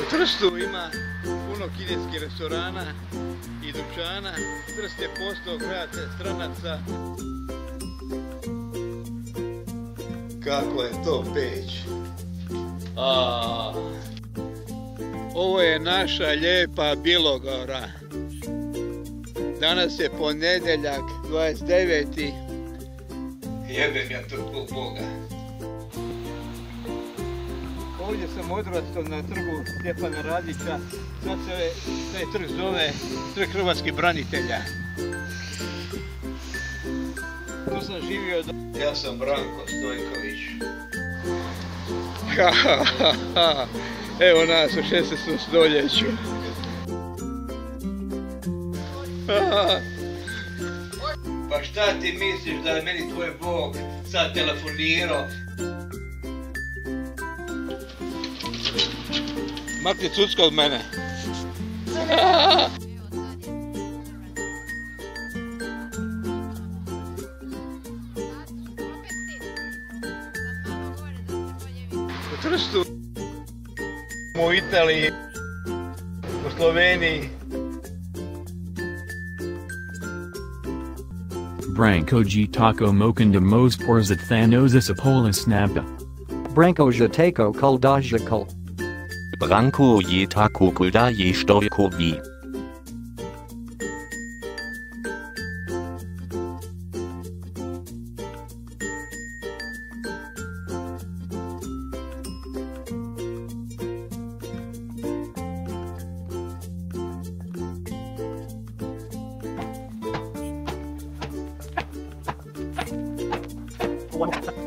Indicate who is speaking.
Speaker 1: U Trstu ima puno kineskih restorana i dućana. Trst je postao grad stranaca. Kako je to Peć? Ovo je naša lijepa Bilogora. Danas je ponedjeljak, 29. Jebem ja to Boga. Ovdje sam odrastao na trgu Stjepana Radića. Sad se taj trg zove Trg hrvatskih branitelja. Tu sam živio Ja sam Branko Stojković. Evo nas u 16. stoljeću. Pa šta ti misliš da je meni tvoj Bog sad telefonirao? Makni cucko od mene. U Trstu, u Italiji, u Sloveniji.
Speaker 2: Branko G tako mokanda mos porzat thanosis apolis nabda.
Speaker 3: Branko je tako kuldaja kul.
Speaker 4: Branko je tako kuldaje stojko vi.
Speaker 3: What?